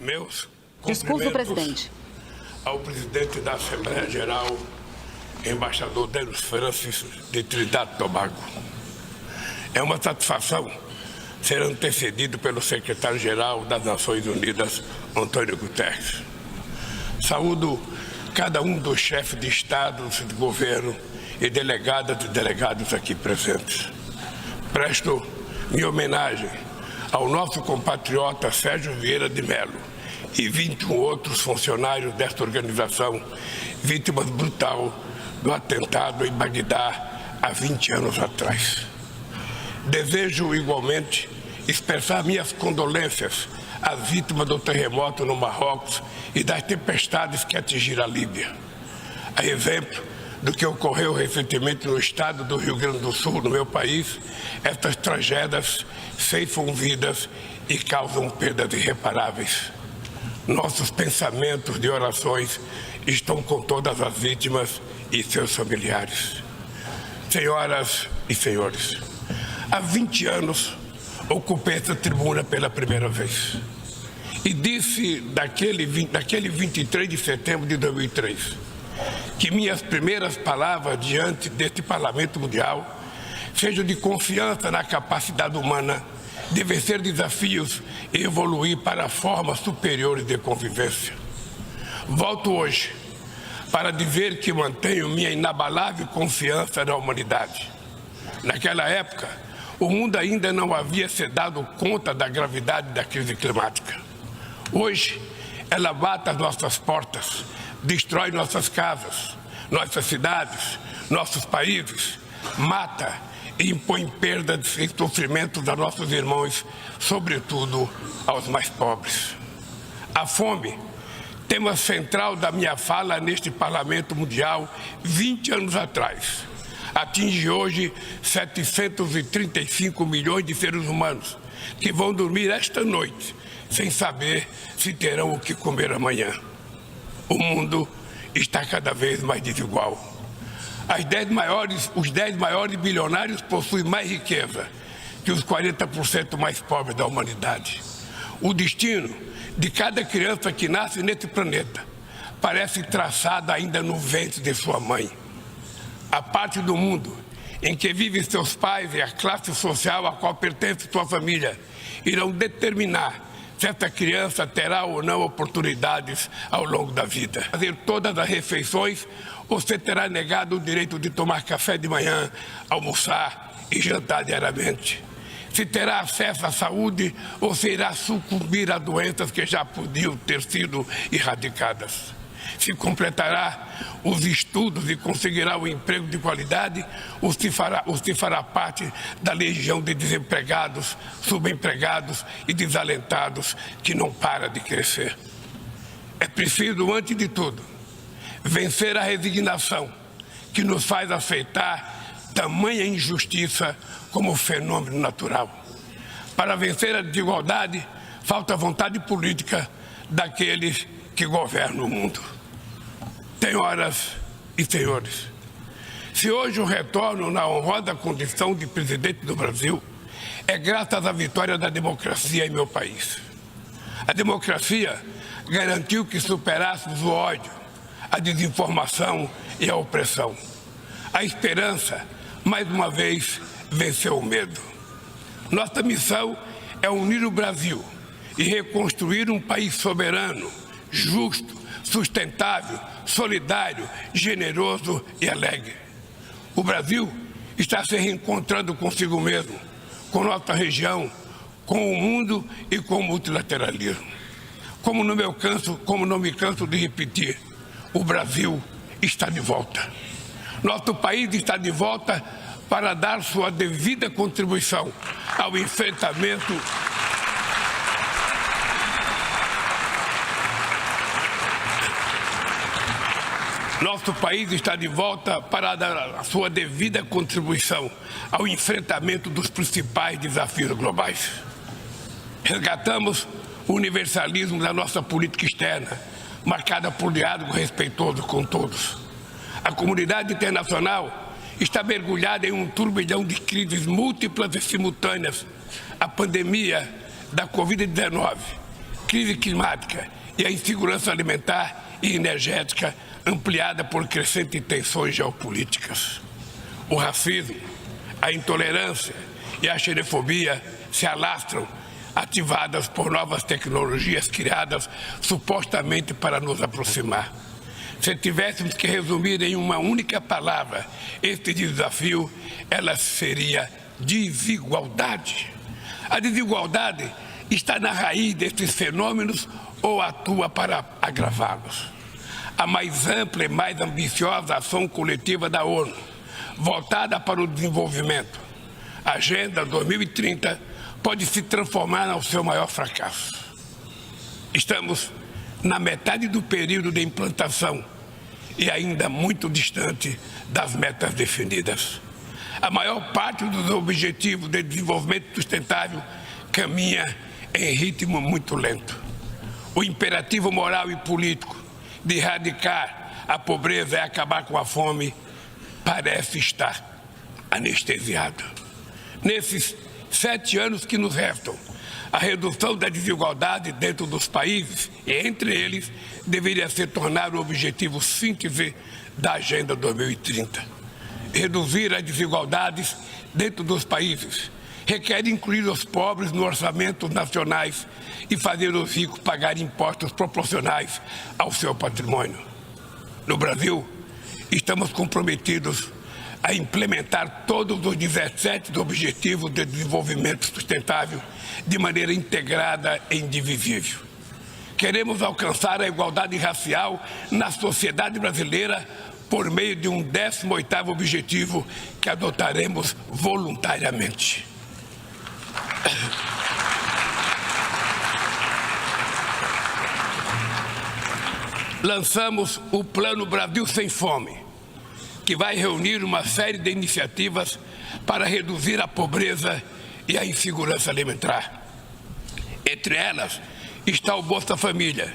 Meus Discurso do presidente. Ao presidente da Assembleia Geral, embaixador Denis Francis, de Trinidad e Tobago. É uma satisfação ser antecedido pelo secretário-geral das Nações Unidas, Antônio Guterres. Saúdo cada um dos chefes de Estado, de governo e delegadas e delegados aqui presentes. Presto minha homenagem ao nosso compatriota Sérgio Vieira de Mello e 21 outros funcionários desta organização, vítimas brutal do atentado em Bagdá há 20 anos atrás. Desejo igualmente expressar minhas condolências às vítimas do terremoto no Marrocos e das tempestades que atingiram a Líbia. A exemplo do que ocorreu recentemente no estado do Rio Grande do Sul, no meu país, estas tragédias ceifam vidas e causam perdas irreparáveis. Nossos pensamentos de orações estão com todas as vítimas e seus familiares. Senhoras e senhores, há 20 anos ocupei essa tribuna pela primeira vez e disse naquele 23 de setembro de 2003 que minhas primeiras palavras diante deste Parlamento Mundial sejam de confiança na capacidade humana de vencer desafios e evoluir para formas superiores de convivência. Volto hoje para dizer que mantenho minha inabalável confiança na humanidade. Naquela época, o mundo ainda não havia se dado conta da gravidade da crise climática. Hoje, ela bate às nossas portas, destrói nossas casas, nossas cidades, nossos países, mata e impõe perdas e sofrimentos a nossos irmãos, sobretudo aos mais pobres. A fome, tema central da minha fala neste Parlamento Mundial 20 anos atrás, atinge hoje 735 milhões de seres humanos que vão dormir esta noite sem saber se terão o que comer amanhã. O mundo está cada vez mais desigual. Os 10 maiores bilionários possuem mais riqueza que os 40% mais pobres da humanidade. O destino de cada criança que nasce nesse planeta parece traçado ainda no ventre de sua mãe. A parte do mundo em que vivem seus pais e a classe social a qual pertence sua família irão determinar se essa criança terá ou não oportunidades ao longo da vida. Fazer todas as refeições, você terá negado o direito de tomar café de manhã, almoçar e jantar diariamente. Se terá acesso à saúde ou se irá sucumbir a doenças que já podiam ter sido erradicadas. Se completará os estudos e conseguirá um emprego de qualidade ou se fará parte da legião de desempregados, subempregados e desalentados que não para de crescer. É preciso, antes de tudo, vencer a resignação que nos faz aceitar tamanha injustiça como fenômeno natural. Para vencer a desigualdade, falta vontade política daqueles que governam o mundo. Senhoras e senhores, se hoje eu retorno na honrosa condição de presidente do Brasil, é graças à vitória da democracia em meu país. A democracia garantiu que superássemos o ódio, a desinformação e a opressão. A esperança, mais uma vez, venceu o medo. Nossa missão é unir o Brasil e reconstruir um país soberano, justo, sustentável, solidário, generoso e alegre. O Brasil está se reencontrando consigo mesmo, com nossa região, com o mundo e com o multilateralismo. Como não me canso de repetir, o Brasil está de volta. Nosso país está de volta para dar sua devida contribuição ao enfrentamento Nosso país está de volta para dar a sua devida contribuição ao enfrentamento dos principais desafios globais. Resgatamos o universalismo da nossa política externa, marcada por diálogo respeitoso com todos. A comunidade internacional está mergulhada em um turbilhão de crises múltiplas e simultâneas. A pandemia da Covid-19 crise climática e a insegurança alimentar e energética ampliada por crescentes tensões geopolíticas. O racismo, a intolerância e a xenofobia se alastram, ativadas por novas tecnologias criadas supostamente para nos aproximar. Se tivéssemos que resumir em uma única palavra este desafio, ela seria desigualdade. A desigualdade está na raiz desses fenômenos ou atua para agravá-los. A mais ampla e mais ambiciosa ação coletiva da ONU, voltada para o desenvolvimento, a Agenda 2030, pode se transformar no seu maior fracasso. Estamos na metade do período de implantação e ainda muito distante das metas definidas. A maior parte dos objetivos de desenvolvimento sustentável caminha em ritmo muito lento. O imperativo moral e político de erradicar a pobreza e acabar com a fome parece estar anestesiado. Nesses 7 anos que nos restam, a redução da desigualdade dentro dos países e entre eles deveria se tornar o objetivo síntese da Agenda 2030. Reduzir as desigualdades dentro dos países requer incluir os pobres nos orçamentos nacionais e fazer os ricos pagar impostos proporcionais ao seu patrimônio. No Brasil, estamos comprometidos a implementar todos os 17 Objetivos de Desenvolvimento Sustentável de maneira integrada e indivisível. Queremos alcançar a igualdade racial na sociedade brasileira por meio de um 18º objetivo que adotaremos voluntariamente. Lançamos o Plano Brasil Sem Fome, que vai reunir uma série de iniciativas para reduzir a pobreza e a insegurança alimentar. Entre elas está o Bolsa Família,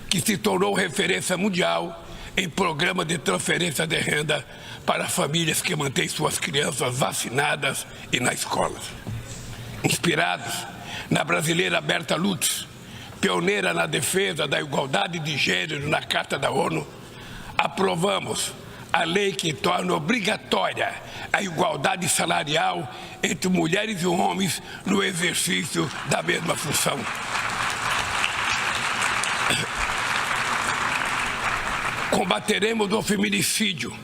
que se tornou referência mundial em programa de transferência de renda para famílias que mantêm suas crianças vacinadas e na escola. Inspirados na brasileira Berta Lutz, pioneira na defesa da igualdade de gênero na Carta da ONU, aprovamos a lei que torna obrigatória a igualdade salarial entre mulheres e homens no exercício da mesma função. Combateremos o feminicídio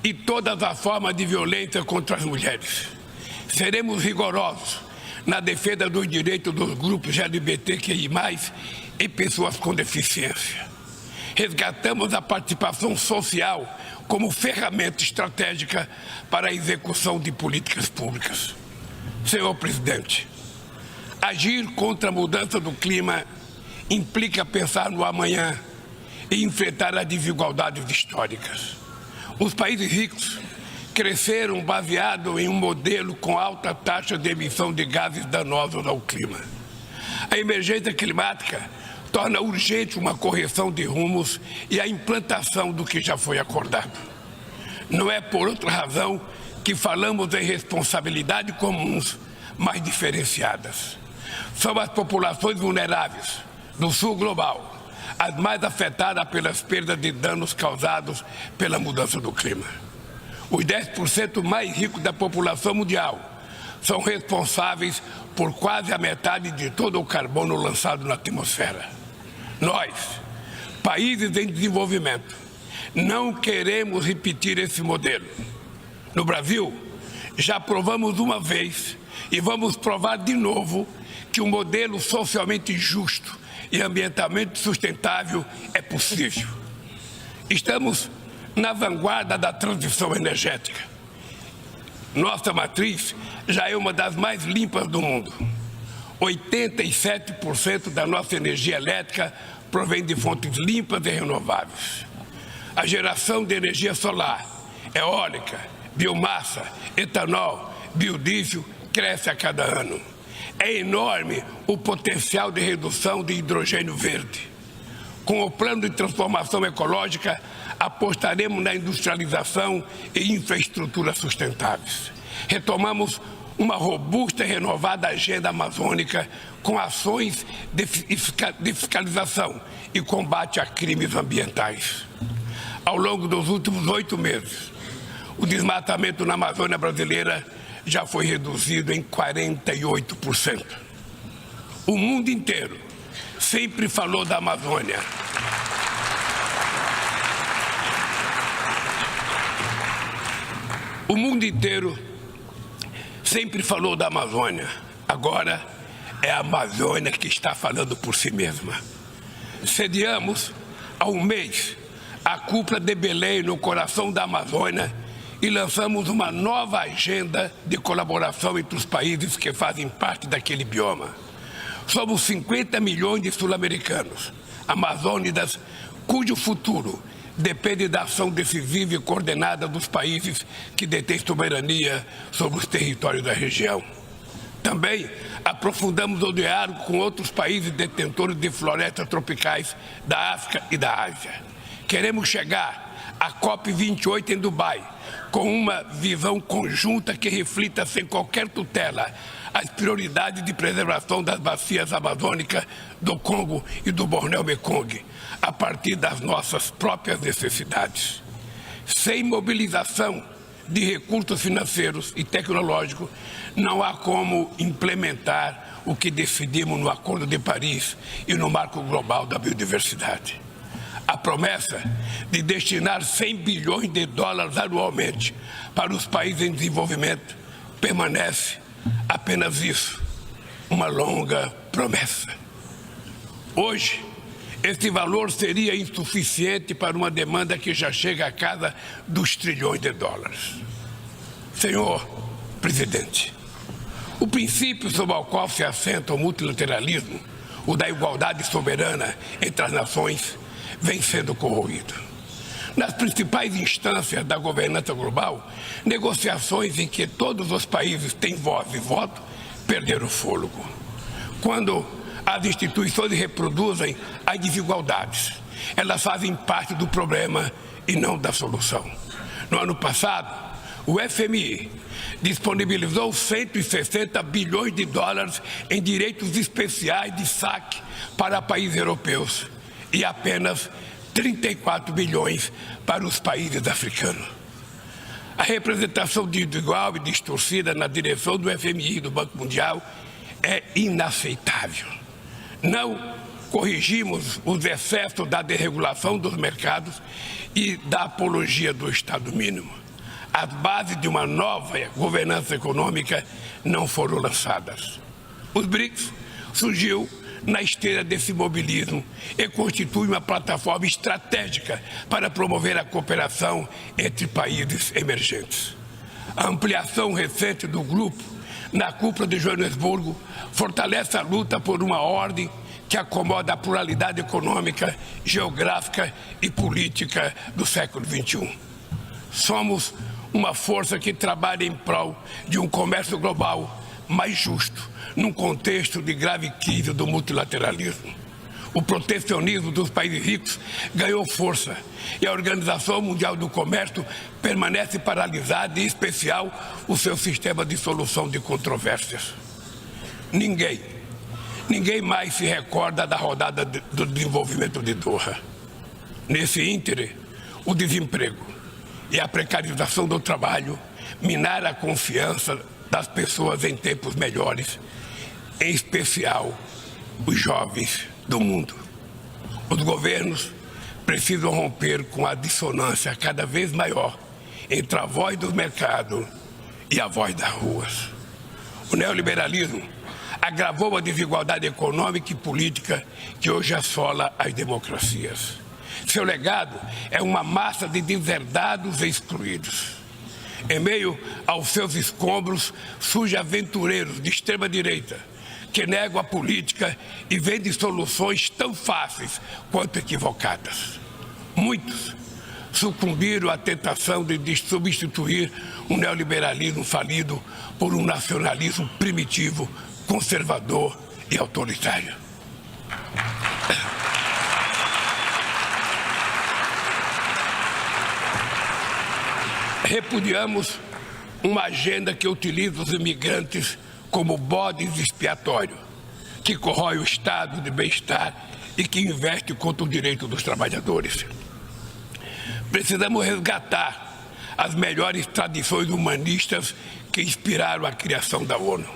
e todas as formas de violência contra as mulheres. Seremos rigorosos na defesa dos direitos dos grupos LGBTQI+, e pessoas com deficiência. Resgatamos a participação social como ferramenta estratégica para a execução de políticas públicas. Senhor Presidente, agir contra a mudança do clima implica pensar no amanhã e enfrentar as desigualdades históricas. Os países ricos cresceram baseado em um modelo com alta taxa de emissão de gases danosos ao clima. A emergência climática torna urgente uma correção de rumos e a implantação do que já foi acordado. Não é por outra razão que falamos em responsabilidades comuns, mas diferenciadas. São as populações vulneráveis do sul global as mais afetadas pelas perdas de danos causados pela mudança do clima. Os 10% mais ricos da população mundial são responsáveis por quase a metade de todo o carbono lançado na atmosfera. Nós, países em desenvolvimento, não queremos repetir esse modelo. No Brasil, já provamos uma vez e vamos provar de novo que um modelo socialmente justo e ambientalmente sustentável é possível. Estamos na vanguarda da transição energética. Nossa matriz já é uma das mais limpas do mundo. 87% da nossa energia elétrica provém de fontes limpas e renováveis. A geração de energia solar, eólica, biomassa, etanol, biodiesel cresce a cada ano. É enorme o potencial de redução de hidrogênio verde. Com o plano de transformação ecológica, apostaremos na industrialização e infraestrutura sustentáveis. Retomamos uma robusta e renovada agenda amazônica com ações de fiscalização e combate a crimes ambientais. Ao longo dos últimos 8 meses, o desmatamento na Amazônia brasileira já foi reduzido em 48%. O mundo inteiro sempre falou da Amazônia. O mundo inteiro sempre falou da Amazônia. Agora é a Amazônia que está falando por si mesma. Sediamos há um mês a cúpula de Belém no coração da Amazônia e lançamos uma nova agenda de colaboração entre os países que fazem parte daquele bioma. Somos 50 milhões de sul-americanos, amazônidas, cujo futuro depende da ação decisiva e coordenada dos países que detêm soberania sobre os territórios da região. Também aprofundamos o diálogo com outros países detentores de florestas tropicais da África e da Ásia. Queremos chegar à COP28 em Dubai com uma visão conjunta que reflita sem qualquer tutela as prioridades de preservação das bacias amazônicas do Congo e do Bornéu-Mekong, a partir das nossas próprias necessidades. Sem mobilização de recursos financeiros e tecnológicos, não há como implementar o que decidimos no Acordo de Paris e no Marco Global da Biodiversidade. A promessa de destinar 100 bilhões de dólares anualmente para os países em desenvolvimento permanece apenas isso, uma longa promessa. Hoje, esse valor seria insuficiente para uma demanda que já chega à casa dos trilhões de dólares. Senhor Presidente, o princípio sobre o qual se assenta o multilateralismo, o da igualdade soberana entre as nações, vem sendo corroído. Nas principais instâncias da governança global, negociações em que todos os países têm voz e voto perderam o fôlego. Quando as instituições reproduzem as desigualdades, elas fazem parte do problema e não da solução. No ano passado, o FMI disponibilizou 160 bilhões de dólares em direitos especiais de saque para países europeus e apenas 34 bilhões para os países africanos. A representação desigual e distorcida na direção do FMI e do Banco Mundial é inaceitável. Não corrigimos os excessos da desregulação dos mercados e da apologia do Estado mínimo. As bases de uma nova governança econômica não foram lançadas. Os BRICS surgiu na esteira desse mobilismo e constitui uma plataforma estratégica para promover a cooperação entre países emergentes. A ampliação recente do grupo na cúpula de Joanesburgo fortalece a luta por uma ordem que acomoda a pluralidade econômica, geográfica e política do século XXI. Somos uma força que trabalha em prol de um comércio global mais justo, num contexto de grave crise do multilateralismo. O protecionismo dos países ricos ganhou força e a Organização Mundial do Comércio permanece paralisada, em especial o seu sistema de solução de controvérsias. Ninguém mais se recorda da rodada do desenvolvimento de Doha. Nesse íntere, o desemprego e a precarização do trabalho minaram a confiança das pessoas em tempos melhores, em especial os jovens do mundo. Os governos precisam romper com a dissonância cada vez maior entre a voz do mercado e a voz das ruas. O neoliberalismo agravou a desigualdade econômica e política que hoje assola as democracias. Seu legado é uma massa de deserdados e excluídos. Em meio aos seus escombros, surgem aventureiros de extrema-direita que negam a política e vendem soluções tão fáceis quanto equivocadas. Muitos sucumbiram à tentação de substituir um neoliberalismo falido por um nacionalismo primitivo, conservador e autoritário. Repudiamos uma agenda que utiliza os imigrantes como bodes expiatórios, que corrói o estado de bem-estar e que investe contra o direito dos trabalhadores. Precisamos resgatar as melhores tradições humanistas que inspiraram a criação da ONU.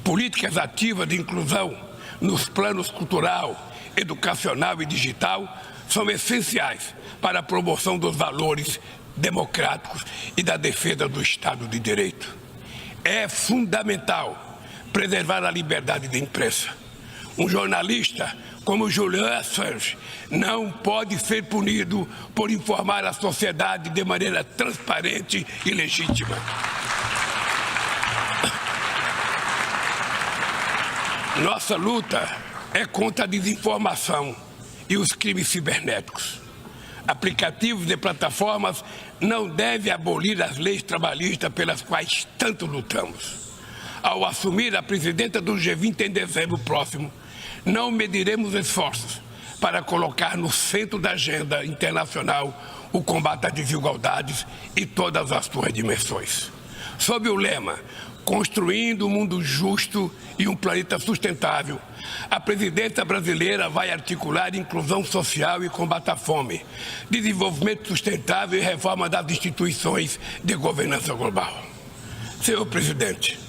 Políticas ativas de inclusão nos planos cultural, educacional e digital são essenciais para a promoção dos valores democráticos e da defesa do Estado de Direito. É fundamental preservar a liberdade de imprensa. Um jornalista como Julian Assange não pode ser punido por informar a sociedade de maneira transparente e legítima. Nossa luta é contra a desinformação e os crimes cibernéticos. Aplicativos e plataformas não devem abolir as leis trabalhistas pelas quais tanto lutamos. Ao assumir a presidência do G20 em dezembro próximo, não mediremos esforços para colocar no centro da agenda internacional o combate às desigualdades e todas as suas dimensões. Sob o lema Construindo um mundo justo e um planeta sustentável, a presidência brasileira vai articular inclusão social e combate à fome, desenvolvimento sustentável e reforma das instituições de governança global. Senhor presidente,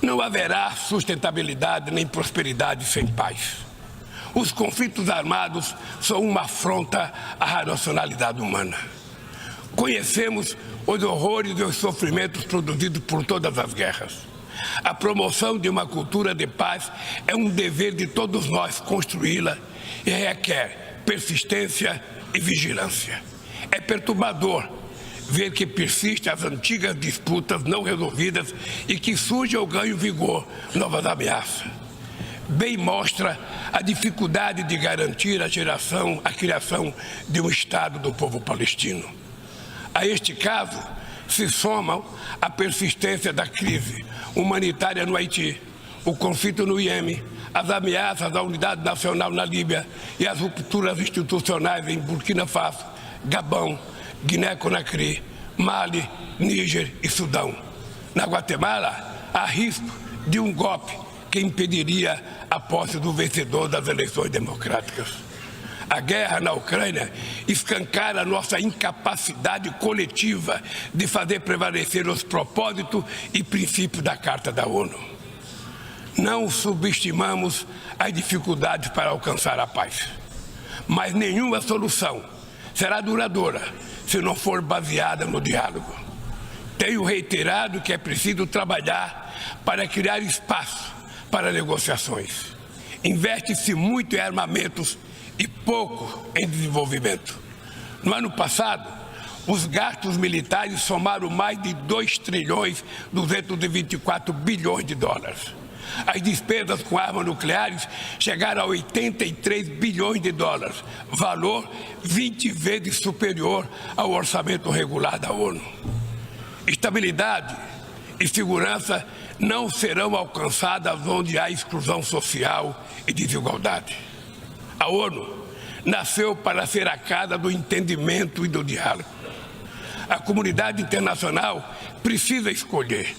não haverá sustentabilidade nem prosperidade sem paz. Os conflitos armados são uma afronta à racionalidade humana. Conhecemos os horrores e os sofrimentos produzidos por todas as guerras. A promoção de uma cultura de paz é um dever de todos nós construí-la e requer persistência e vigilância. É perturbador ver que persistem as antigas disputas não resolvidas e que surgem ou ganham vigor novas ameaças. Bem mostra a dificuldade de garantir a criação de um Estado do povo palestino. A este caso se somam a persistência da crise humanitária no Haiti, o conflito no Iêmen, as ameaças à unidade nacional na Líbia e as rupturas institucionais em Burkina Faso, Gabão, Guiné-Conakry, Mali, Níger e Sudão. Na Guatemala, há risco de um golpe que impediria a posse do vencedor das eleições democráticas. A guerra na Ucrânia escancara nossa incapacidade coletiva de fazer prevalecer os propósitos e princípios da Carta da ONU. Não subestimamos as dificuldades para alcançar a paz, mas nenhuma solução será duradoura se não for baseada no diálogo. Tenho reiterado que é preciso trabalhar para criar espaço para negociações. Investe-se muito em armamentos e pouco em desenvolvimento. No ano passado, os gastos militares somaram mais de 2,224 bilhões de dólares. As despesas com armas nucleares chegaram a 83 bilhões de dólares, valor 20 vezes superior ao orçamento regular da ONU. Estabilidade e segurança não serão alcançadas onde há exclusão social e desigualdade. A ONU nasceu para ser a casa do entendimento e do diálogo. A comunidade internacional precisa escolher.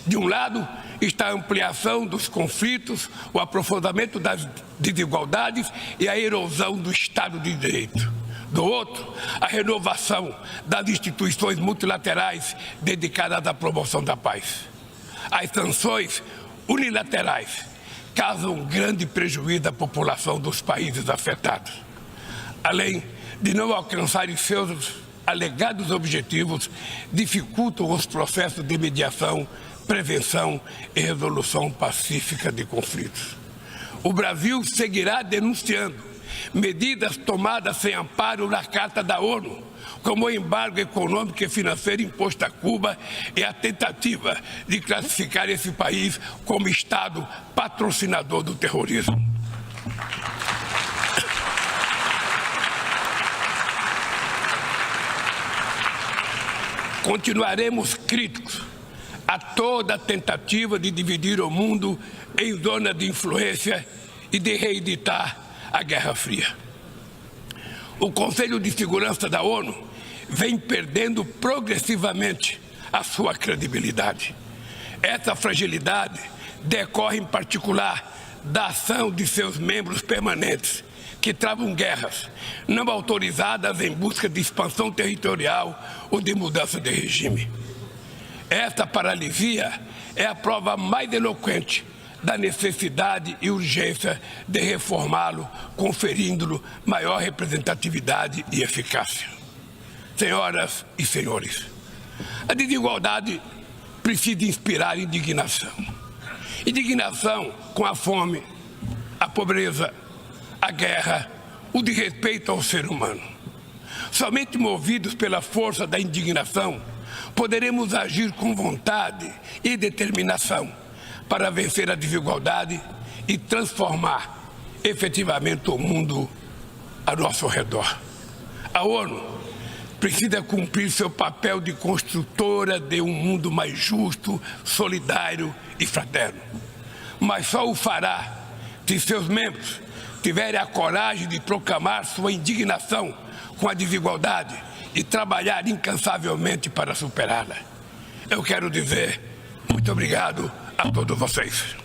De um lado está a ampliação dos conflitos, o aprofundamento das desigualdades e a erosão do Estado de Direito. Do outro, a renovação das instituições multilaterais dedicadas à promoção da paz. As sanções unilaterais causam grande prejuízo à população dos países afetados. Além de não alcançarem seus alegados objetivos, dificultam os processos de mediação, prevenção e resolução pacífica de conflitos. O Brasil seguirá denunciando medidas tomadas sem amparo na Carta da ONU, como o embargo econômico e financeiro imposto a Cuba e a tentativa de classificar esse país como Estado patrocinador do terrorismo. Continuaremos críticos a toda tentativa de dividir o mundo em zona de influência e de reeditar a Guerra Fria. O Conselho de Segurança da ONU vem perdendo progressivamente a sua credibilidade. Essa fragilidade decorre, em particular, da ação de seus membros permanentes, que travam guerras não autorizadas em busca de expansão territorial ou de mudança de regime. Esta paralisia é a prova mais eloquente da necessidade e urgência de reformá-lo, conferindo-lhe maior representatividade e eficácia. Senhoras e senhores, a desigualdade precisa inspirar indignação. Indignação com a fome, a pobreza, a guerra, o desrespeito ao ser humano. Somente movidos pela força da indignação, poderemos agir com vontade e determinação para vencer a desigualdade e transformar efetivamente o mundo ao nosso redor. A ONU precisa cumprir seu papel de construtora de um mundo mais justo, solidário e fraterno. Mas só o fará se seus membros tiverem a coragem de proclamar sua indignação com a desigualdade e trabalhar incansavelmente para superá-la. Eu quero dizer muito obrigado a todos vocês.